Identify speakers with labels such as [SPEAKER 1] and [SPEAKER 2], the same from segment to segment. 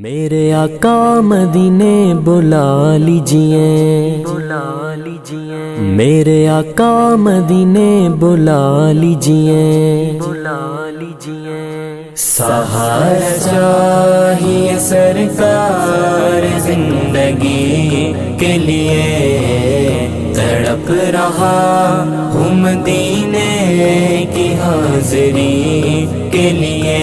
[SPEAKER 1] میرے آقا مدینے بلا لیجئے، میرے آقا مدینے بلا لیجئے، سہارا چاہیے سرکار زندگی کے لیے، تڑپ رہا ہوں مدینے کی حاضری کے لیے۔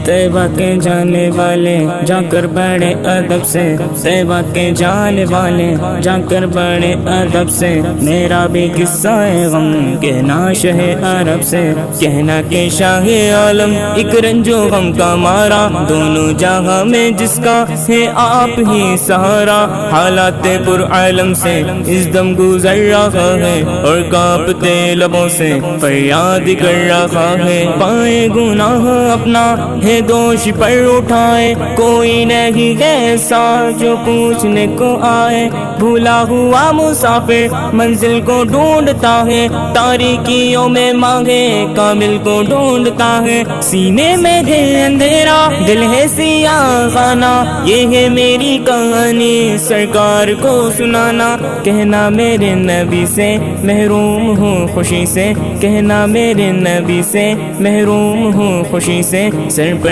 [SPEAKER 2] طیبہ کے جانے والے جا کر بڑے ادب سے، طیبہ کے جانے والے جا کر بڑے ادب سے، میرا بھی قصہ ہے غم کہنا شاہ عرب سے، کہنا کہ شاہ عالم ایک رنج و غم کا مارا، دونوں جہاں میں جس کا ہے آپ ہی سہارا، حالات پر عالم سے اس دم گزر رہا ہے، اور کانپتے لبوں سے فریاد کر رہا ہے، پائے گناہ اپنا ہے دوش پر اٹھائے، کوئی نہیں ایسا جو پوچھنے کو آئے، بھولا ہوا مسافر منزل کو ڈھونڈتا ہے، تاریکیوں میں مانگے کامل کو ڈھونڈتا ہے، سینے میں ہے اندھیرا دل ہے سیاہ خانہ، یہ ہے میری کہانی سرکار کو سنانا، کہنا میرے نبی سے محروم ہوں خوشی سے، کہنا میرے نبی سے محروم ہوں خوشی سے، سر پر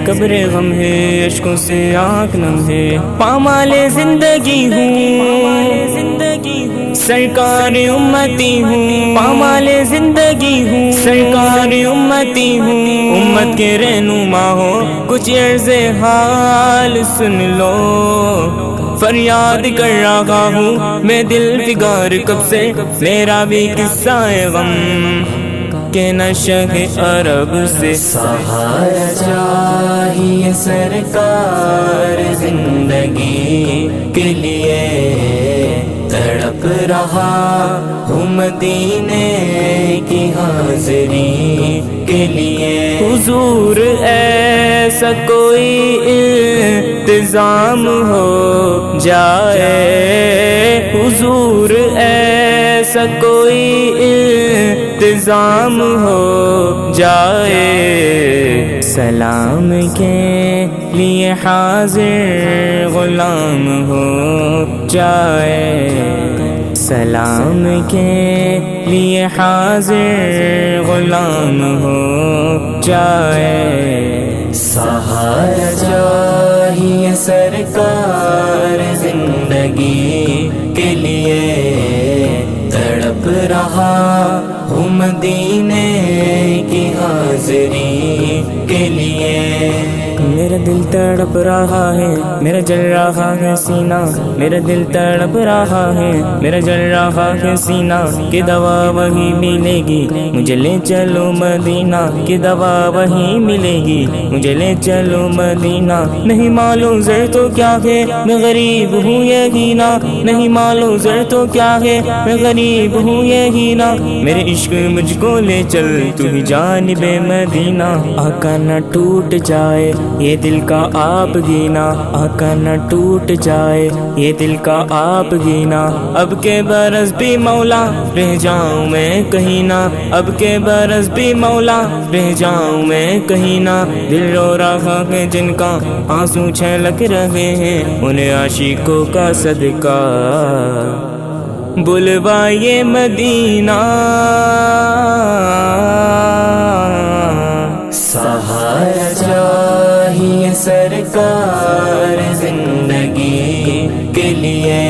[SPEAKER 2] قبر غم ہے اشکوں سے آنکھ نم ہے، پامال زندگی ہوں سرکار امتی ہوں، پامال زندگی ہوں سرکار امتی ہوں، امت کے رہنما ہو کچھ عرض حال سن لو، فریاد کر رہا ہوں میں دل فگار کب سے، میرا بھی قصہ ہے غم کہ نشہ عرب سے،
[SPEAKER 1] سہارا چاہیے سرکار زندگی کے لیے، تڑپ رہا ہوں مدینے کی حاضری کے لیے،
[SPEAKER 2] حضور ایسا کوئی انتظام ہو جائے، حضور ایسا کوئی انتظام ہو جائے، سلام کے لیے حاضر غلام ہو جائے، سلام کے لیے حاضر غلام ہو جائے،
[SPEAKER 1] سہارا چاہیے سرکار زندگی کے لیے، تڑپ رہا ہوں مدینے کی حاضری کے لیے،
[SPEAKER 2] میرا دل تڑپ رہا ہے میرا جل رہا ہے سینہ، میرا دل تڑپ رہا ہے میرا جل رہا ہے سینہ، کہ دوا وہی ملے گی مجھے لے چلو مدینہ، کہ دوا وہی ملے گی مجھے لے چلو مدینہ، نہیں معلوم زر تو کیا ہے میں غریب ہوں یہی نا، نہیں معلوم زر تو کیا ہے میں غریب ہوں یہی نا، میرے عشق مجھ کو لے چل تو ہی جانب مدینہ، آقا نہ ٹوٹ جائے یہ دل کا آپ گینا، آقا نہ ٹوٹ جائے یہ دل کا آپ گینا، اب کے برس بھی مولا رہ جاؤں میں کہیں نہ، اب کے برس بھی مولا رہ جاؤں میں کہیں نہ، دل رو رہا ہے جن کا آنسو چھلک رہے ہیں، انہیں عاشقوں کا صدقہ بلوائے مدینہ،
[SPEAKER 1] سہارا چاہیے سرکار زندگی کے لیے،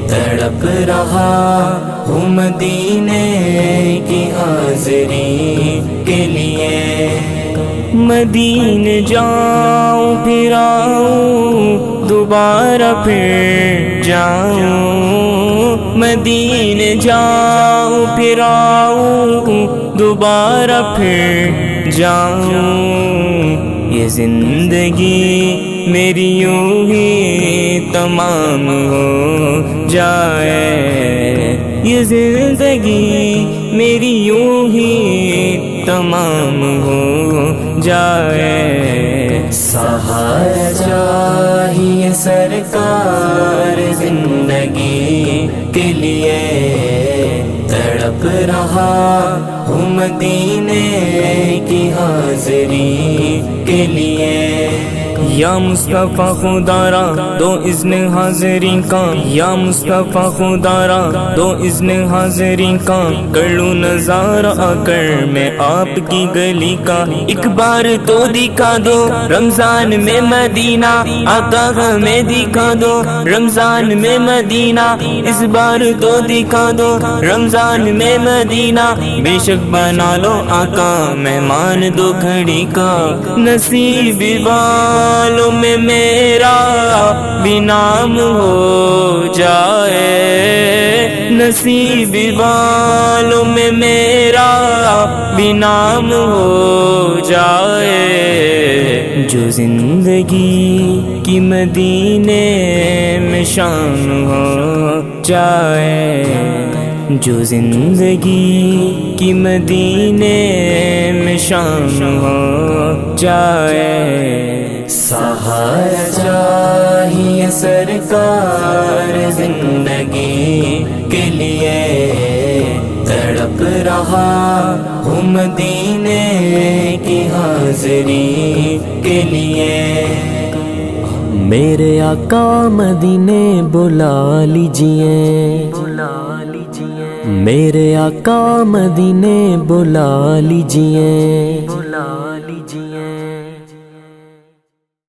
[SPEAKER 1] تڑپ رہا ہوں مدینے کی حاضری کے لیے،
[SPEAKER 2] مدینے جاؤں پھر آؤں دوبارہ پھر جاؤں، مدینے جاؤں پھر آؤں دوبارہ پھر جاؤں، یہ زندگی میری یوں ہی تمام ہو جائے، یہ زندگی میری یوں ہی تمام ہو جائے،
[SPEAKER 1] سہارا چاہیے سرکار زندگی کے لیے، تڑپ رہا ہوں مدینے کی حاضری کے لیے،
[SPEAKER 2] یا مصطفیٰ خدا را دو اذن حاضری کا، یا مصطفیٰ خدا را دو اذن حاضری کا، کر لوں نظارہ آ کر میں آپ کی گلی کا، ایک بار تو دکھا دو رمضان میں مدینہ، آقا ہمیں دکھا دو رمضان میں مدینہ، اس بار تو دکھا دو رمضان میں مدینہ، بے شک بنا لو آقا مہمان دو گھڑی کا، نصیب والوں میں میرا بھی نام ہو جائے، نصیب والوں میں میرا بھی نام ہو جائے، جو زندگی کی مدینے میں شام ہو جائے، جو زندگی کی مدینے میں شام ہو جائے،
[SPEAKER 1] سہارا چاہیے سرکار زندگی کے لیے، تڑپ رہا ہوں مدینے کی حاضری کے لیے،
[SPEAKER 3] میرے آقا مدینے بلا لیجئے، میرے آقا مدینے بلا لیجئے،